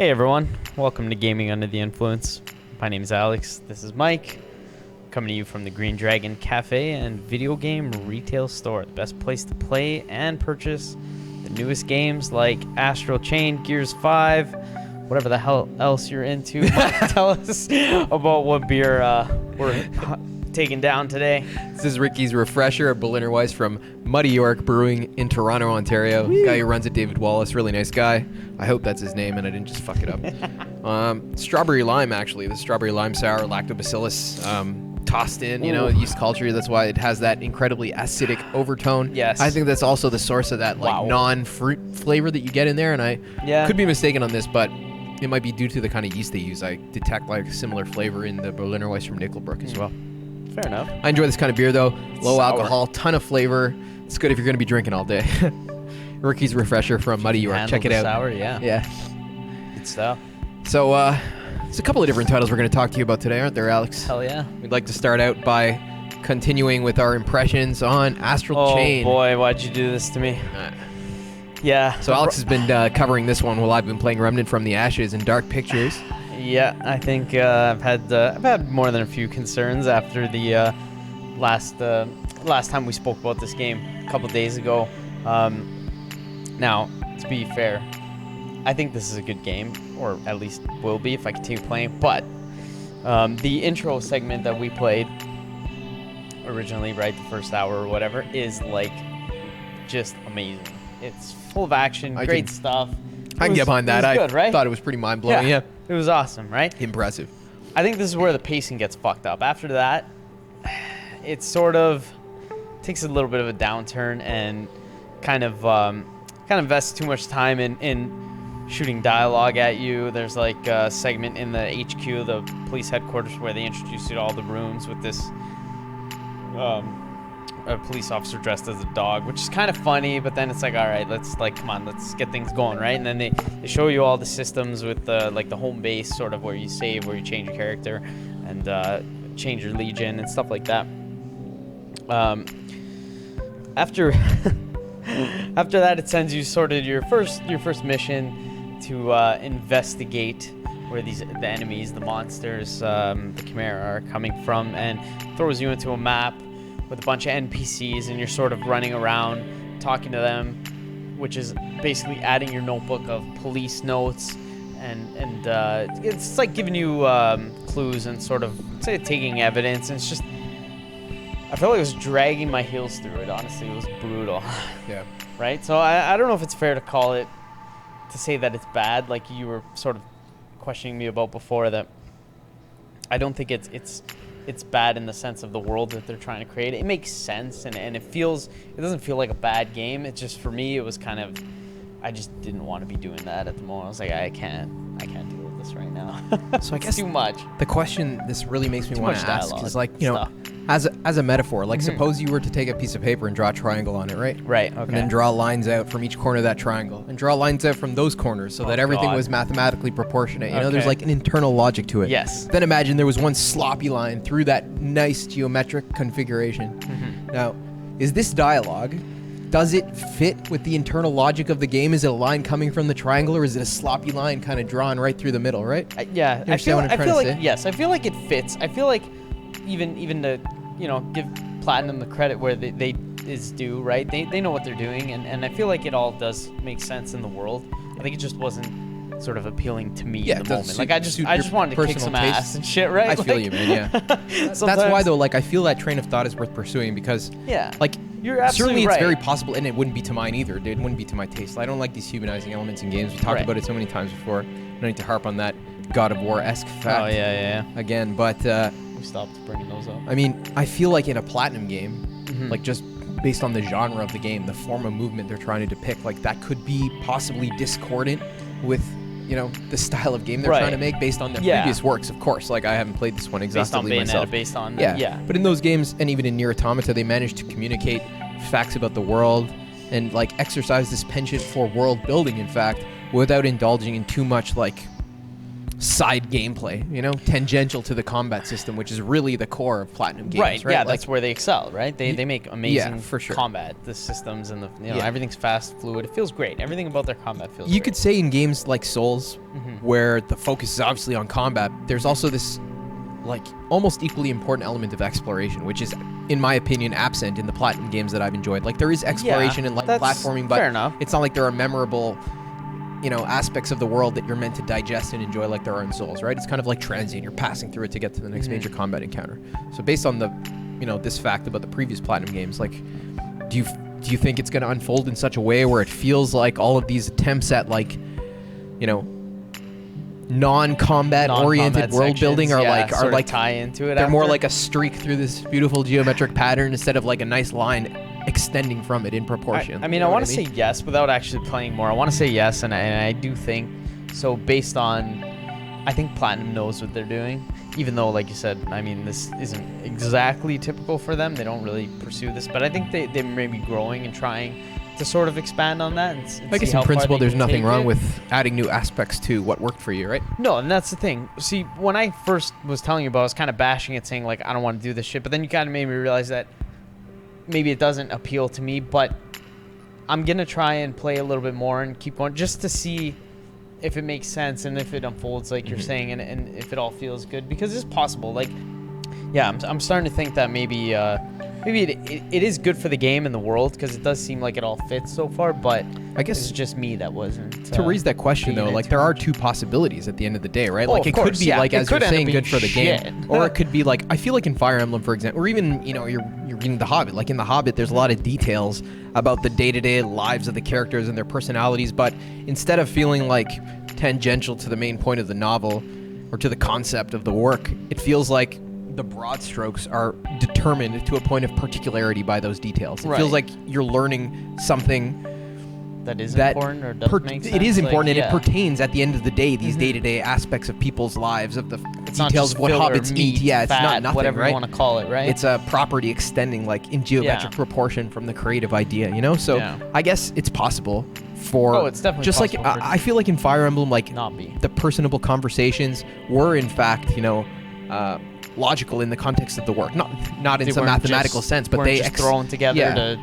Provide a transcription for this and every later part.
Hey everyone, welcome to Gaming Under the Influence. My name is Alex, this is Mike, coming to you from the Green Dragon Cafe and Video Game Retail Store, the best place to play and purchase the newest games like Astral Chain, Gears 5, whatever the hell else you're into. Mike, tell us about what beer we're taking down today. This is Ricky's Refresher, a Berliner Weiss from Muddy York Brewing in Toronto, Ontario. Woo. Guy who runs it, David Wallace, really nice guy. I hope that's his name and I didn't just fuck it up. Strawberry lime, actually. The strawberry lime sour, lactobacillus tossed in, you know, yeast culture. That's why it has that incredibly acidic overtone. Yes. I think that's also the source of that like non-fruit flavor that you get in there. And I could be mistaken on this, but it might be due to the kind of yeast they use. I detect like a similar flavor in the Berliner Weiss from Nickelbrook as well. Fair enough. I enjoy this kind of beer though. Low Sour. alcohol, ton of flavor. It's good if you're going to be drinking all day. Ricky's Refresher from Muddy York. Check it out. Sour, yeah. Good stuff. So, there's a couple of different titles we're going to talk to you about today, aren't there, Alex? Hell yeah. We'd like to start out by continuing with our impressions on Astral Chain. Oh boy, why'd you do this to me? Yeah. So Alex has been covering this one while I've been playing Remnant from the Ashes and Dark Pictures. Yeah, I think I've had more than a few concerns after the last time we spoke about this game a couple days ago. Now, to be fair, I think this is a good game, or at least will be if I continue playing. But the intro segment that we played originally, right, the first hour or whatever, is like just amazing. It's full of action, great stuff. I can get behind that. It was good, right? I thought it was pretty mind-blowing, yeah. It was awesome, right? Impressive. I think this is where the pacing gets fucked up. After that, it sort of takes a little bit of a downturn and kind of invests too much time in shooting dialogue at you. There's like a segment in the HQ, the police headquarters, where they introduce you to all the rooms with this a police officer dressed as a dog, which is kind of funny, but then it's like, all right, let's get things going, right? And then they show you all the systems with like the home base, sort of where you save, where you change your character and change your legion and stuff like that. After that, it sends you sort of your first mission to investigate where the enemies, the monsters, the Chimera are coming from, and throws you into a map with a bunch of NPCs, and you're sort of running around talking to them, which is basically adding your notebook of police notes, and it's like giving you clues and sort of taking evidence, and it's just, I felt like it was dragging my heels through it. Honestly, it was brutal. Yeah. Right? So I don't know if it's fair to say that it's bad, like you were sort of questioning me about before, that I don't think it's bad in the sense of the world that they're trying to create. It makes sense, and it doesn't feel like a bad game. It's just, for me, it was kind of, I just didn't want to be doing that at the moment. I was like, I can't deal with this right now. So I guess too much. The question this really makes me want to ask is, like, you know, stuff. as a metaphor, like suppose you were to take a piece of paper and draw a triangle on it, right? Right, okay. And then draw lines out from each corner of that triangle, and draw lines out from those corners so that everything was mathematically proportionate. You know, there's like an internal logic to it. Yes. Then imagine there was one sloppy line through that nice geometric configuration. Now, is this dialogue, does it fit with the internal logic of the game? Is it a line coming from the triangle, or is it a sloppy line kind of drawn right through the middle, right? Yeah, I feel like yes, I feel like it fits. I feel like even to, you know, give Platinum the credit where they is due, right? They know what they're doing, and I feel like it all does make sense in the world. I think it just wasn't sort of appealing to me in the moment. Like I just wanted to kick some ass and shit, right? I feel you, man. Yeah. That's why though. Like I feel that train of thought is worth pursuing because like you're absolutely certainly right. It's very possible, and it wouldn't be to mine either. It wouldn't be to my taste. I don't like these humanizing elements in games. We talked about it so many times before. I don't need to harp on that God of War-esque fact. Oh yeah. Again, but we stopped bringing those up. I mean, I feel like in a Platinum game, like just based on the genre of the game, the form of movement they're trying to depict, like that could be possibly discordant with, you know, the style of game they're trying to make based on their previous works, of course. Like I haven't played this one exhaustively myself. Based on But in those games, and even in Nier Automata, they managed to communicate facts about the world and like exercise this penchant for world building, in fact, without indulging in too much like side gameplay, tangential to the combat system, which is really the core of Platinum games, right? Yeah, that's where they excel, right? They make amazing for sure. combat, the systems and everything's fast, fluid. It feels great. Everything about their combat feels great. You could say in games like Souls, where the focus is obviously on combat, there's also this like almost equally important element of exploration, which is, in my opinion, absent in the Platinum games that I've enjoyed. Like there is exploration and like platforming, but it's not like there are memorable aspects of the world that you're meant to digest and enjoy like there are in Souls, right? It's kind of like transient. You're passing through it to get to the next major combat encounter. So based on the, this fact about the previous Platinum games, like, do you think it's going to unfold in such a way where it feels like all of these attempts at like, non-combat oriented world building are like tie into it? They're more like a streak through this beautiful geometric pattern instead of like a nice line extending from it in proportion. I mean, I want to say yes without actually playing more. I want to say yes, and I do think so. Based on, I think Platinum knows what they're doing, even though, like you said, I mean, this isn't exactly typical for them. They don't really pursue this, but I think they may be growing and trying to sort of expand on that. And I guess in principle, there's nothing wrong with adding new aspects to what worked for you, right? No, and that's the thing. See, when I first was telling you about it, I was kind of bashing it, saying like, I don't want to do this shit, but then you kind of made me realize that maybe it doesn't appeal to me, but I'm gonna try and play a little bit more and keep going just to see if it makes sense and if it unfolds like you're saying, and if it all feels good, because it's possible. Like, yeah, I'm starting to think that maybe it is good for the game and the world, because it does seem like it all fits so far, but I guess it's just me that wasn't. To raise that question though, like there are two possibilities at the end of the day, right? Oh, like it could be like, as you're saying, good for the shit. game, or it could be like, I feel like in Fire Emblem, for example, or even you're reading The Hobbit. Like in The Hobbit, there's a lot of details about the day-to-day lives of the characters and their personalities, but instead of feeling like tangential to the main point of the novel or to the concept of the work, it feels like the broad strokes are determined to a point of particularity by those details. It feels like you're learning something that is important, or doesn't make sense. It is important, and it pertains at the end of the day, these day-to-day aspects of people's lives, of the details of what hobbits eat. Yeah, it's not nothing, whatever right? you want to call it, right? It's a property extending like in geometric proportion from the creative idea, So I guess it's possible for it's definitely just like I feel like in Fire Emblem, like the personable conversations were in fact, logical in the context of the work, not in some mathematical sense, but they just thrown together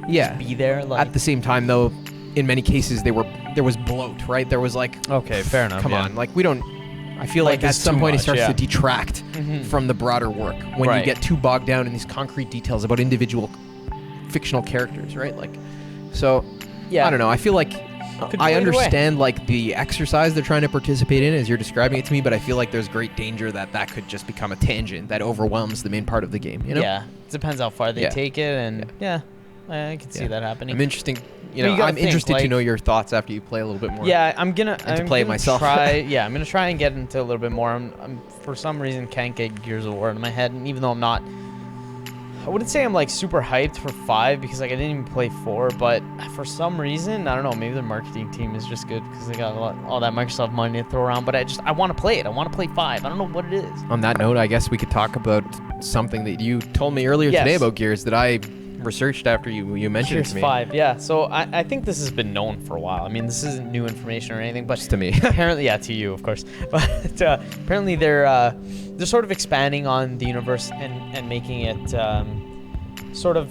to be there. Like, at the same time, though, in many cases there was bloat, right? There was like, okay, fair enough. Come on, like we don't. I feel like at some point it starts to detract from the broader work when you get too bogged down in these concrete details about individual fictional characters, right? Like, so I don't know. I feel like I understand like the exercise they're trying to participate in as you're describing it to me, but I feel like there's great danger that could just become a tangent that overwhelms the main part of the game. Yeah, it depends how far they take it, and I can see that happening. I'm interested to know your thoughts after you play a little bit more. Yeah, I'm gonna play it myself. I'm gonna try and get into a little bit more. I'm for some reason can't get Gears of War in my head, and even though I wouldn't say I'm like super hyped for 5, because like I didn't even play 4, but for some reason, I don't know, maybe their marketing team is just good because they got all that Microsoft money to throw around, but I want to play it. I want to play 5. I don't know what it is. On that note, I guess we could talk about something that you told me earlier today about Gears that I researched after you mentioned it to me. Gears 5, yeah. So I think this has been known for a while. I mean, this isn't new information or anything, but just to me. Apparently, to you, of course. But apparently they're sort of expanding on the universe and making it sort of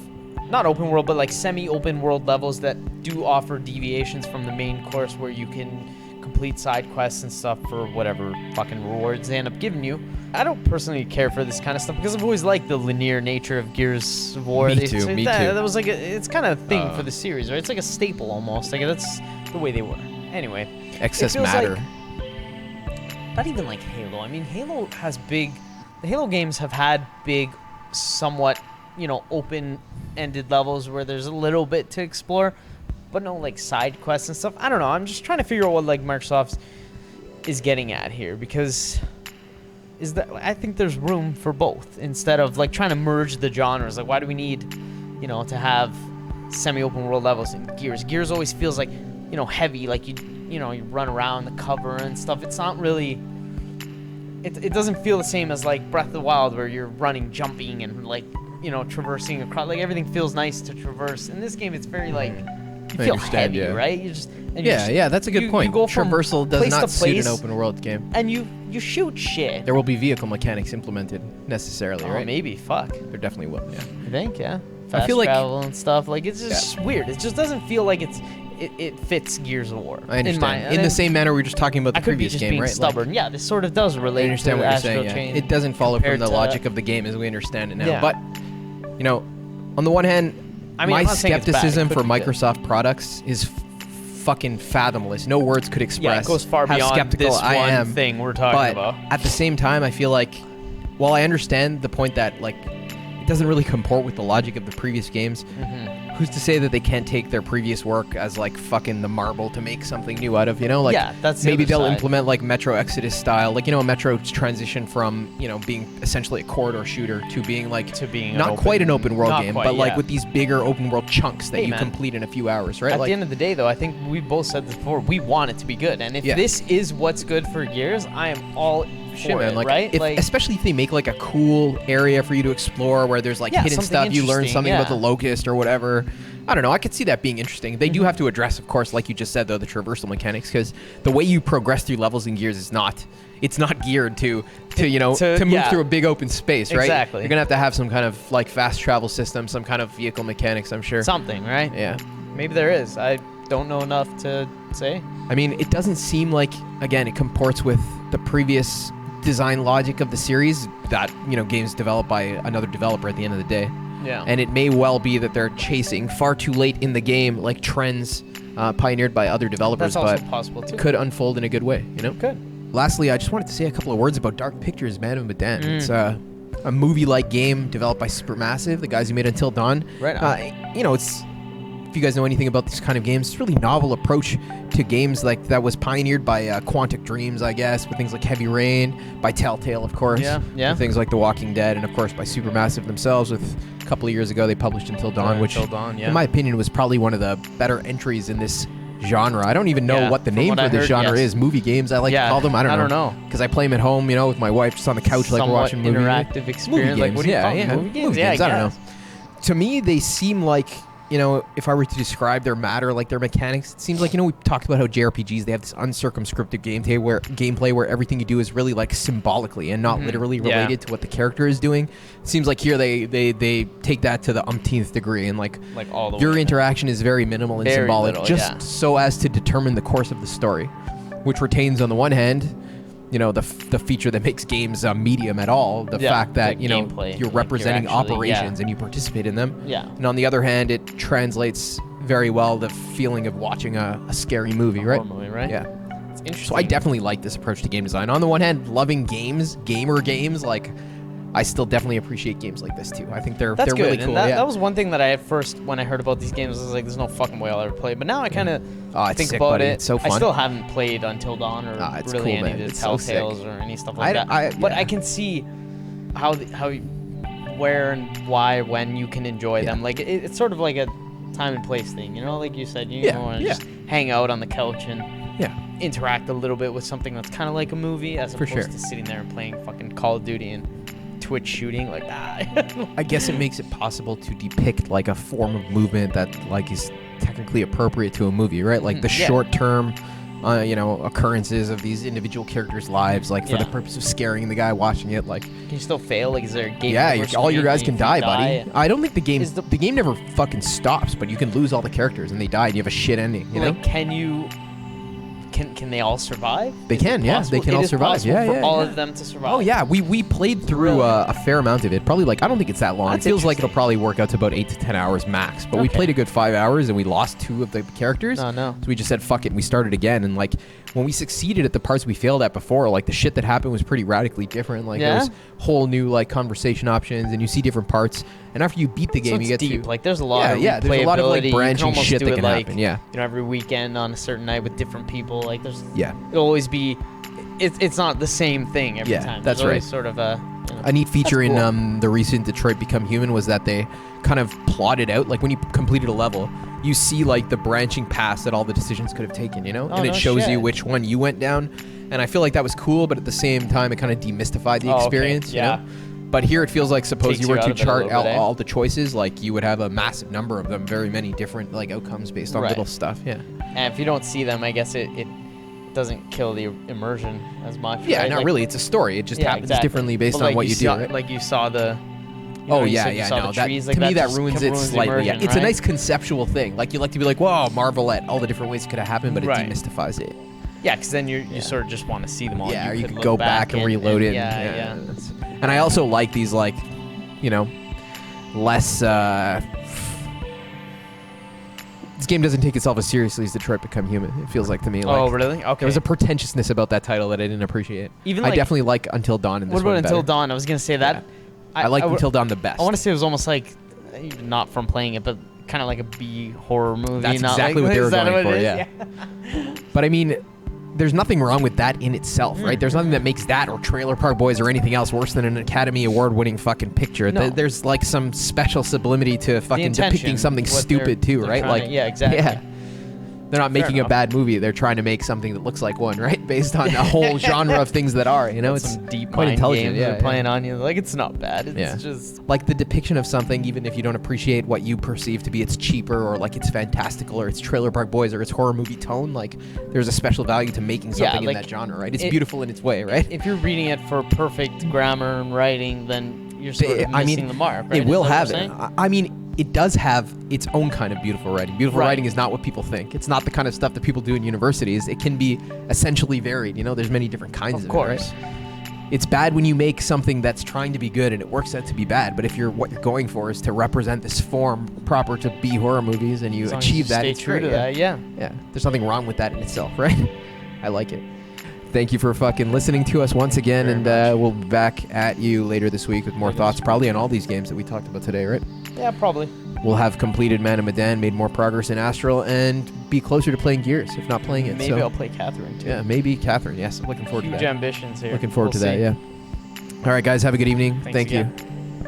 not open world, but like semi-open world levels that do offer deviations from the main course, where you can complete side quests and stuff for whatever fucking rewards they end up giving you. I don't personally care for this kind of stuff because I've always liked the linear nature of Gears of War. Me too. That was like it's kind of a thing for the series, right? It's like a staple almost. Like that's the way they were. Anyway, excess matter. Not even like Halo. I mean, Halo has the Halo games have had big, somewhat, open-ended levels where there's a little bit to explore, but no like side quests and stuff. I don't know. I'm just trying to figure out what like Microsoft is getting at here, because I think there's room for both instead of like trying to merge the genres. Like, why do we need, to have semi-open world levels in Gears? Gears always feels like, heavy, like you run around the cover and stuff. It's not really. It doesn't feel the same as like Breath of the Wild, where you're running, jumping, and like traversing across. Like everything feels nice to traverse. In this game, it's very like you feel understand, heavy, yeah. right? You just That's a good point. You go from Traversal does place not to suit place, an open world game. and you shoot shit. There will be vehicle mechanics implemented necessarily, Oh, right? maybe. Fuck. There definitely will. Yeah. I think, yeah. Fast feel like- travel and stuff. Like, it's just weird. It just doesn't feel like it fits Gears of War. I understand. In the same manner we were just talking about the I could be previous just game, being right? stubborn. Yeah, this sort of does I relate understand to what you're Astral saying. Yeah. Chain. It doesn't follow from compared the to- logic of the game as we understand it now. Yeah. But on the one hand, I mean, my I'm not saying it's bad. It skepticism could for be good. Microsoft products is fucking fathomless. No words could express Yeah, it goes far how beyond skeptical this I one am. thing we're talking But about. at the same time, I feel like, while I understand the point that like it doesn't really comport with the logic of the previous games, who's to say that they can't take their previous work as like fucking the marble to make something new out of, like Yeah, that's the maybe other they'll side. implement like Metro Exodus style, like a Metro's transition from being essentially a corridor shooter to being like To being not quite an open world not game, quite, but like yeah. with these bigger open world chunks that Hey, you man. complete in a few hours, right? At Like, the end of the day, though, I think we both said this before. We want it to be good, and if Yeah. this is what's good for Gears, I am all shit, for man. it, Like, right? especially if they make like a cool area for you to explore where there's like Yeah, hidden something stuff, you learn interesting, something about the yeah. locust or whatever. I don't know. I could see that being interesting. They do Mm-hmm. have to address, of course, like you just said, though, the traversal mechanics, because the way you progress through levels in Gears is not. It's not geared to move yeah. through a big open space, right? Exactly. You're gonna have some kind of like fast travel system, some kind of vehicle mechanics, I'm sure. something, right? Yeah. Maybe there is. I don't know enough to say. I mean, it doesn't seem like, again, it comports with the previous design logic of the series that, games developed by another developer at the end of the day. Yeah. And it may well be that they're chasing far too late in the game, like trends pioneered by other developers, that's also but possible too. could unfold in a good way, Could. Lastly, I just wanted to say a couple of words about Dark Pictures, Man of Medan. It's a movie-like game developed by Supermassive, the guys who made Until Dawn. Right on. It's, if you guys know anything about these kind of games, it's a really novel approach to games like that was pioneered by Quantic Dreams, I guess, with things like Heavy Rain, by Telltale, of course. Yeah. With things like The Walking Dead, and of course by Supermassive themselves. With a couple of years ago, they published Until Dawn, which, Until Dawn, yeah. in my opinion, was probably one of the better entries in this genre. I don't even know Yeah, what the from name what for I this heard, genre yes. is. Movie games, I like Yeah, to call them. I don't know. Because I play them at home, with my wife, just on the couch, like we're Somewhat watching movies. interactive experience. Like, what do you call them? Movie games? Yeah, I don't know. guess. To me, they seem like, if I were to describe their matter, like their mechanics, it seems like, we talked about how JRPGs, they have this uncircumscripted gameplay where everything you do is really like symbolically and not literally Yeah. related to what the character is doing. It seems like here they take that to the umpteenth degree, and like all the your way. interaction is very minimal and Very symbolic, little, just yeah. so as to determine the course of the story, which retains on the one hand, the feature that makes games a medium at all, the Yeah, fact that the gameplay, you're like, representing you're actually- operations and you participate in them. Yeah. And on the other hand, it translates very well the feeling of watching a scary movie, right? Horror movie, right? Yeah. It's interesting. So I definitely like this approach to game design. On the one hand, loving gamer games, like I still definitely appreciate games like this too. I think they're That's good. really cool. And yeah. that was one thing that I at first, when I heard about these games, I was like, "There's no fucking way I'll ever play." But now I kind of Oh, it's think sick, about buddy. it. It's so I fun. still haven't played Until Dawn or It's really cool, any man. of the It's so sick. Telltales or any stuff like that. But yeah. I can see how where and why when you can enjoy them. Like it's sort of like a time and place thing, like you said. You want to just hang out on the couch and interact a little bit with something that's kind of like a movie, as opposed to sitting there and playing fucking Call of Duty and Twitch shooting like that. I guess it makes it possible to depict like a form of movement that like is technically appropriate to a movie, right? Like the short term occurrences of these individual characters' lives, like for the purpose of scaring the guy watching it. Like, can you still fail? Like, is there a game? yeah, over all your screen guys if can you die, buddy. I don't think the game Is the- the game never fucking stops, but you can lose all the characters and they die and you have a shit ending. You know? Like, can they all survive? They Is it can, yeah. possible? They can It all is survive. possible Yeah, for yeah, all yeah. of them to survive. Oh yeah, we played through Really? a fair amount of it. Probably like I don't think it's that long. That's it feels like it'll interesting. probably work out to about 8 to 10 hours max. But we Okay. played a good 5 hours and we lost 2 of the characters. Oh, no. So we just said fuck it and we started again. And like when we succeeded at the parts we failed at before, like the shit that happened was pretty radically different. Like there was whole new like conversation options and you see different parts. And after you beat the game, So you it's get deep. to Like there's a lot of there's a lot of like replayability. You branching almost shit do that it, can like, happen. Yeah, every weekend on a certain night with different people. Like there's it'll always be. It's not the same thing every time. that's There's always right. Sort of a. A neat feature That's cool. in the recent Detroit Become Human was that they kind of plotted out, like when you completed a level, you see like the branching paths that all the decisions could have taken, and no it shows you shit. which one you went down. And I feel like that was cool, but at the same time, it kind of demystified the Oh, okay. experience. Yeah. You know? But here it feels like suppose Takes you were you out to of it a chart little out bit, eh? all the choices, like you would have a massive number of them, very many different like outcomes based on Right. little stuff. Yeah. And if you don't see them, I guess it doesn't kill the immersion as much. Yeah, right? not Like, really. It's a story. It just yeah, happens exactly. differently based But on like what you do. saw, Right? Like you saw the. Oh you yeah, said you yeah, saw no. the That, trees, to like me, that just ruins it ruins the slightly. Yeah. immersion, It's a right? nice conceptual thing. Like you like to be like, "Whoa, marvel at all the different ways it could have happened," but it Right. demystifies it. Yeah, because then you sort of just want to see them all. Yeah, or you could look go back and reload it. Yeah, and, yeah. that's- And I also like these like, you know, less. This game doesn't take itself as seriously as Detroit Become Human. It feels like to me. Like, Oh, really? Okay. there was a pretentiousness about that title that I didn't appreciate. Even I like- definitely like Until Dawn in this What about one Until better. Dawn? I was gonna say that. I like would- Until Dawn the best. I want to say it was almost like, not from playing it, but kind of like a B horror movie. That's not exactly like, what they were is that going what for, it yeah. is? But I mean, there's nothing wrong with that in itself, right? There's nothing that makes that or Trailer Park Boys or anything else worse than an Academy Award-winning fucking picture. No. There's like some special sublimity to fucking intention, depicting something what stupid too, they're right? trying Like, to- yeah, exactly. Yeah. They're not making enough. a bad movie. They're trying to make something that looks like one, right? Based on a whole genre of things that are, you know, That's it's some deep quite mind intelligent. games Yeah, they're yeah. playing on you. Like, it's not bad. It's Yeah. just Like the depiction of something, even if you don't appreciate what you perceive to be its cheaper or like it's fantastical or it's Trailer Park Boys or it's horror movie tone, like there's a special value to making Yeah, something like, in that genre, right? It's it- beautiful in its way, right? if you're reading it for perfect grammar and writing, then you're sort of missing the mark. Right? It will Is that have what it. you're saying? I mean, it does have its own kind of beautiful writing. Beautiful Right. writing is not what people think. It's not the kind of stuff that people do in universities. It can be essentially varied. You know, there's many different kinds of Of course. it, right? It's bad when you make something that's trying to be good and it works out to be bad. But if what you're going for is to represent this form proper to B horror movies and you As long as achieve that, stay it's true great. to that. Yeah. Yeah, there's nothing wrong with that in itself, right? I like it. Thank you for fucking listening to us once again, Very and much. we'll be back at you later this week with more Later thoughts, this probably on all these games that we talked about today, right? Yeah, probably. We'll have completed Man of Medan, made more progress in Astral, and be closer to playing Gears, if not playing it. Maybe so, I'll play Catherine too. yeah, maybe Catherine. Yes, I'm looking forward Huge to that. ambitions here. Looking forward We'll to that. see. Yeah. All right, guys, have a good evening. Thanks Thank you. again.